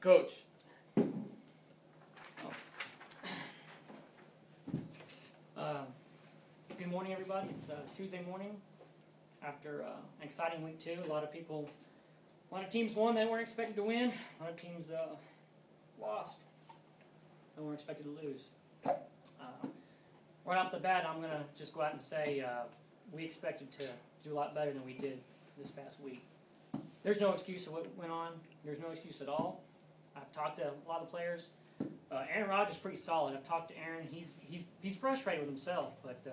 Coach. Good morning, everybody. It's Tuesday morning after an exciting week 2. A lot of teams won that weren't expected to win. A lot of teams lost that weren't expected to lose. Right off the bat, I'm going to just go out and say we expected to do a lot better than we did this past week. There's no excuse of what went on. There's no excuse at all. I've talked to a lot of the players. Aaron Rodgers is pretty solid. I've talked to Aaron. He's frustrated with himself, but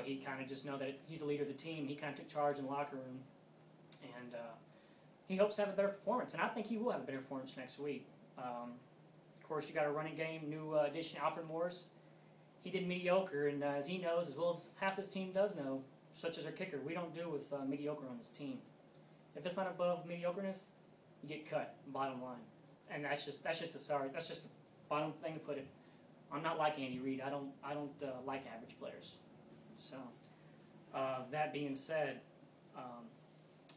he kind of just know that he's the leader of the team. He kind of took charge in the locker room, and he hopes to have a better performance. And I think he will have a better performance next week. Of course, you got a running game, new addition, Alfred Morris. He did mediocre, and as he knows, as well as half this team does know, such as our kicker, we don't deal with mediocre on this team. If it's not above mediocreness, you get cut. Bottom line. And that's just the bottom thing to put it. I'm not like Andy Reid. I don't like average players. So that being said,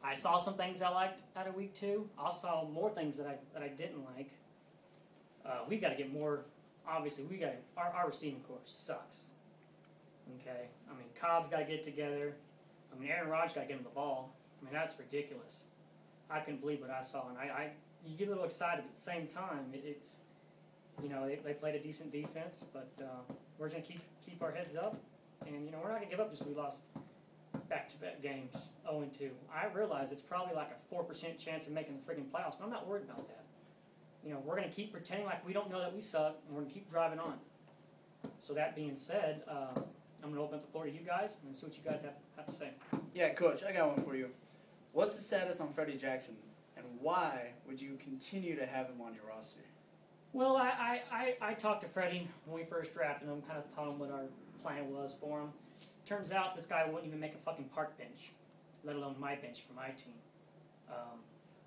I saw some things I liked out of week 2. I saw more things that I didn't like. We've got to get more. Obviously, our receiving corps sucks. Okay, I mean Cobb's got to get together. I mean Aaron Rodgers got to get him the ball. I mean that's ridiculous. I couldn't believe what I saw, and you get a little excited at the same time. It's they played a decent defense, but we're going to keep our heads up, and we're not going to give up just we lost back-to-back games 0-2. I realize it's probably like a 4% chance of making the friggin' playoffs, but I'm not worried about that. We're going to keep pretending like we don't know that we suck, and we're going to keep driving on. So that being said, I'm going to open up the floor to you guys and see what you guys have to say. Yeah, Coach, I got one for you. What's the status on Freddie Jackson, and why would you continue to have him on your roster? Well, I talked to Freddie when we first drafted him, kind of told him what our plan was for him. Turns out this guy wouldn't even make a fucking park bench, let alone my bench for my team.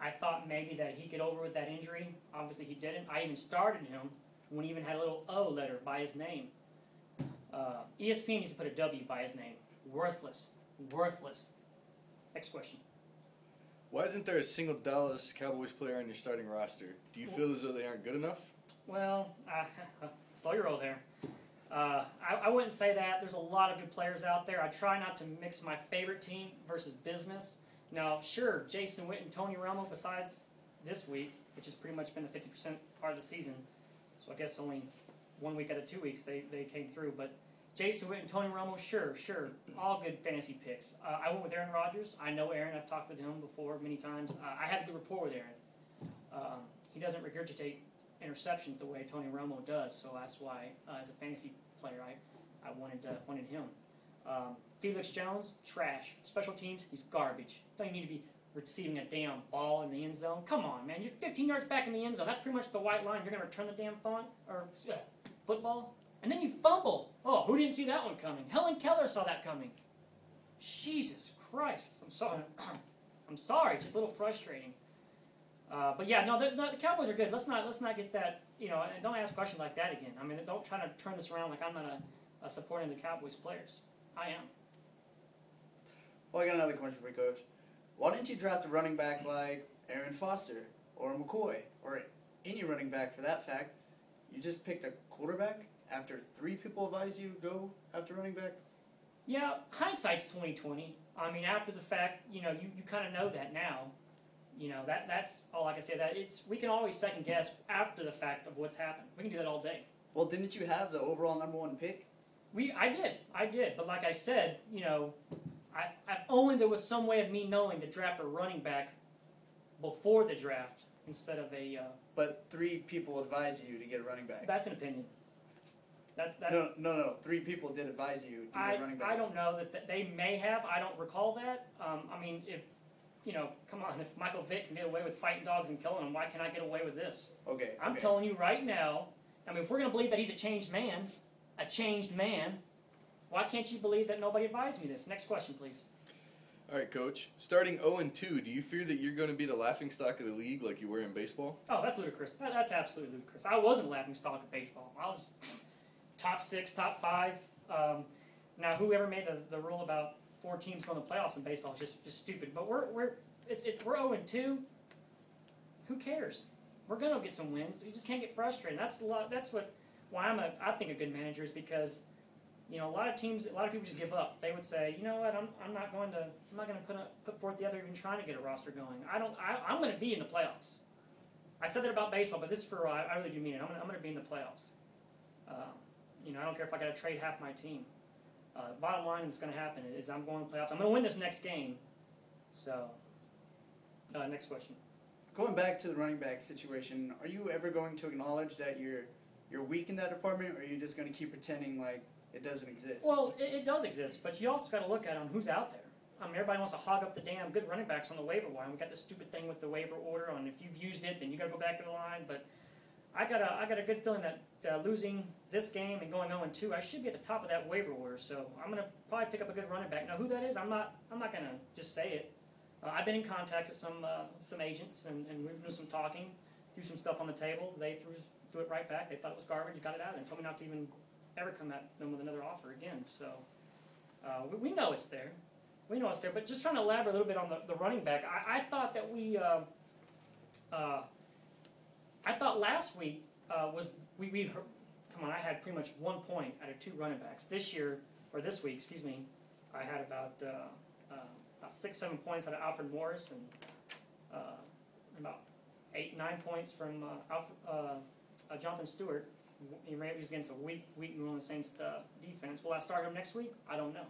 I thought maybe that he'd get over with that injury. Obviously he didn't. I even started him when he even had a little O letter by his name. ESPN needs to put a W by his name. Worthless. Worthless. Next question. Why isn't there a single Dallas Cowboys player on your starting roster? Do you feel as though they aren't good enough? Well, slow your roll there. I wouldn't say that. There's a lot of good players out there. I try not to mix my favorite team versus business. Now, sure, Jason Witt and Tony Romo, besides this week, which has pretty much been the 50% part of the season, so I guess only 1 week out of 2 weeks they came through. But Jason Witt and Tony Romo, sure, all good fantasy picks. I went with Aaron Rodgers. I know Aaron. I've talked with him before many times. I have a good rapport with Aaron. He doesn't regurgitate interceptions the way Tony Romo does, so that's why, as a fantasy player, I wanted him. Felix Jones, trash. Special teams, he's garbage. Don't you need to be receiving a damn ball in the end zone? Come on, man. You're 15 yards back in the end zone. That's pretty much the white line. You're going to return the damn football? And then you fumble. Oh, who didn't see that one coming? Helen Keller saw that coming. Jesus Christ. I'm sorry. I'm sorry. Just a little frustrating. But yeah, no, the Cowboys are good. Let's not get that. And don't ask questions like that again. I mean, don't try to turn this around like I'm not supporting the Cowboys players. I am. Well, I got another question for you, Coach. Why didn't you draft a running back like Aaron Foster or McCoy or any running back for that fact? You just picked a quarterback after 3 people advise you go after running back? Yeah, hindsight's 20/20. I mean, after the fact, you kind of know that now. That's all I can say. We can always second guess after the fact of what's happened. We can do that all day. Well, didn't you have the overall #1 pick? I did. But like I said, I only there was some way of me knowing to draft a running back before the draft instead of a. But 3 people advise you to get a running back. That's an opinion. That's No. 3 people did advise you to get a running back. I don't know that they may have. I don't recall that. I mean, if come on, if Michael Vick can get away with fighting dogs and killing them, why can't I get away with this? Okay. I'm telling you right now. I mean, if we're going to believe that he's a changed man, why can't you believe that nobody advised me this? Next question, please. All right, Coach. Starting 0-2, do you fear that you're going to be the laughingstock of the league like you were in baseball? Oh, that's ludicrous. That's absolutely ludicrous. I wasn't laughingstock of baseball. I was top 6, top 5. Now, whoever made the rule about 4 teams going to the playoffs in baseball is just stupid. But we're 0-2. Who cares? we're gonna get some wins. We just can't get frustrated. That's why I think a good manager is because, you know, a lot of people just give up. They would say, you know what, I'm not going to put forth the effort even trying to get a roster going. I'm going to be in the playoffs. I said that about baseball, but this is for I really do mean it. I'm going to be in the playoffs. You know, I don't care if I got to trade half my team. Bottom line, what's going to happen is I'm going to the playoffs. I'm going to win this next game. So, next question. Going back to the running back situation, are you ever going to acknowledge that you're weak in that department, or are you just going to keep pretending like it doesn't exist? Well, it does exist, but you also got to look at who's out there. I mean, everybody wants to hog up the damn good running backs on the waiver wire. We got this stupid thing with the waiver order, and if you've used it, then you got to go back to the line. But I got a good feeling that losing this game and going 0-2, I should be at the top of that waiver order. So I'm gonna probably pick up a good running back. Now, who that is, I'm not gonna just say it. I've been in contact with some agents, and we've done some talking, threw some stuff on the table. They threw it right back. They thought it was garbage. Got it out, and told me not to even ever come at them with another offer again. So we know it's there. We know it's there. But just trying to elaborate a little bit on the running back, I thought that I thought last week we heard, come on, I had pretty much 1 point out of 2 running backs. This week, excuse me, I had about 6-7 points out of Alfred Morris and about 8-9 points from Jonathan Stewart. He was against a weak New Orleans Saints defense. Will I start him next week? I don't know.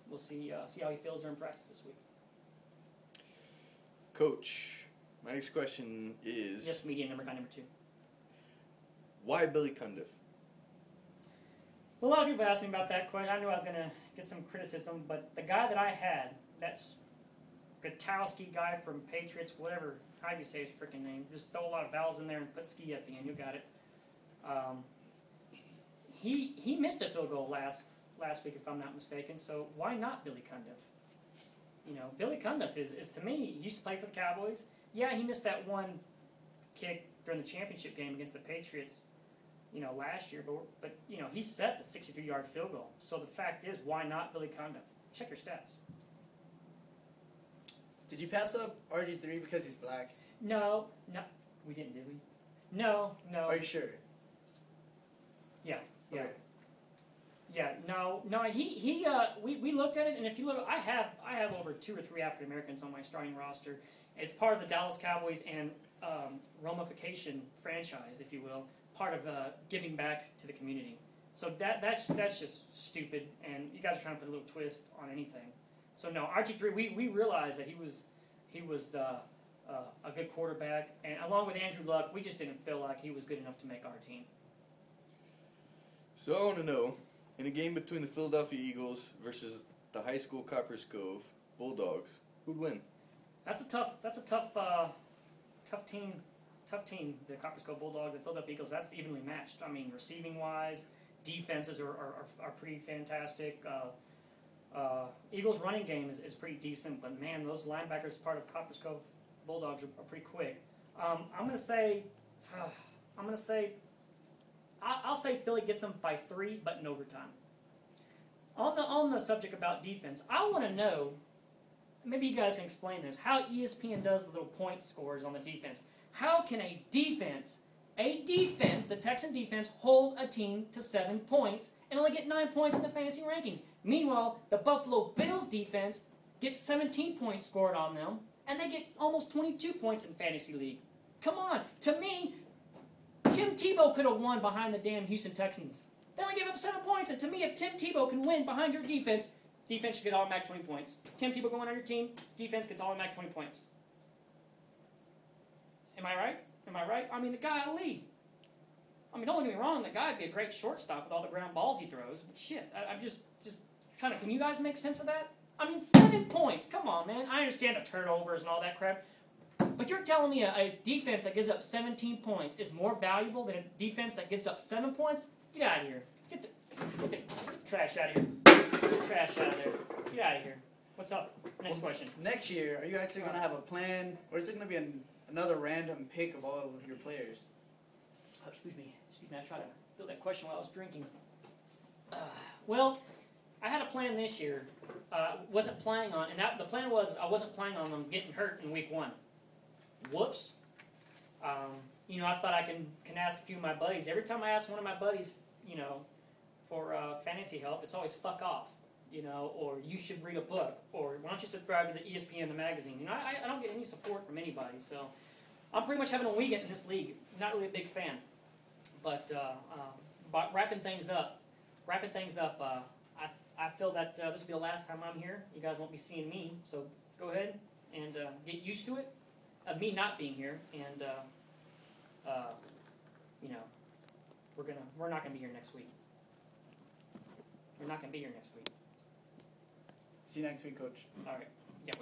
We'll see how he feels during practice this week. Coach, my next question is... Yes, media guy number 2. Why Billy Cundiff? Well, a lot of people asked me about that question. I knew I was going to get some criticism, but the guy that I had, that's Gutowski guy from Patriots, whatever, how do you say his freaking name? Just throw a lot of vowels in there and put ski at the end. You got it. He missed a field goal last week, if I'm not mistaken. So why not Billy Cundiff? You know, Billy Cundiff is to me, he used to play for the Cowboys. Yeah, he missed that one kick during the championship game against the Patriots, you know, last year. But you know, he set the 63-yard field goal. So the fact is, why not Billy Cundiff? Check your stats. Did you pass up RG3 because he's black? No, we didn't, did we? No. Are you sure? Yeah. Okay. Yeah, no. We looked at it, and if you look, I have over 2 or 3 African Americans on my starting roster. It's part of the Dallas Cowboys and Romification franchise, if you will, part of giving back to the community. So that's just stupid, and you guys are trying to put a little twist on anything. So no, RG3, we realized that he was a good quarterback, and along with Andrew Luck, we just didn't feel like he was good enough to make our team. So I want to know, in a game between the Philadelphia Eagles versus the high school Copper's Cove Bulldogs, who'd win? That's a tough team. The Copper's Cove Bulldogs, the Philadelphia Eagles. That's evenly matched. I mean, receiving wise, defenses are pretty fantastic. Eagles' running game is pretty decent, but man, those linebackers part of Copper's Cove Bulldogs are pretty quick. I'll say Philly gets them by 3, but in overtime. On the subject about defense, I want to know, maybe you guys can explain this, how ESPN does the little point scores on the defense. How can a defense, the Texan defense, hold a team to 7 points and only get 9 points in the fantasy ranking? Meanwhile, the Buffalo Bills defense gets 17 points scored on them, and they get almost 22 points in fantasy league. Come on, to me, Tim Tebow could have won behind the damn Houston Texans. They only gave up 7 points, and to me, if Tim Tebow can win behind your defense should get automatic 20 points. Tim Tebow going on your team, defense gets automatic 20 points. Am I right? I mean, the guy Ali. I mean, don't get me wrong, the guy would be a great shortstop with all the ground balls he throws, but shit, I'm just trying to, can you guys make sense of that? I mean, 7 points, come on, man. I understand the turnovers and all that crap, but you're telling me a defense that gives up 17 points is more valuable than a defense that gives up 7 points? Get out of here. Get the trash out of here. Get the trash out of there. Get out of here. What's up? Next question. Next year, are you actually going to have a plan, or is it going to be another random pick of all of your players? Oh, excuse me, I tried to fill that question while I was drinking. Well, I had a plan this year. Wasn't planning on, and the plan was I wasn't planning on them getting hurt in week 1. Whoops. I thought I can ask a few of my buddies. Every time I ask one of my buddies, for fantasy help, it's always fuck off, or you should read a book, or why don't you subscribe to the ESPN the magazine. I don't get any support from anybody, so I'm pretty much having a weekend in this league. Not really a big fan, but wrapping things up. I feel that this will be the last time I'm here. You guys won't be seeing me, so go ahead and get used to it of me not being here, and we're not gonna be here next week. We're not gonna be here next week. See you next week, Coach. All right. Yeah.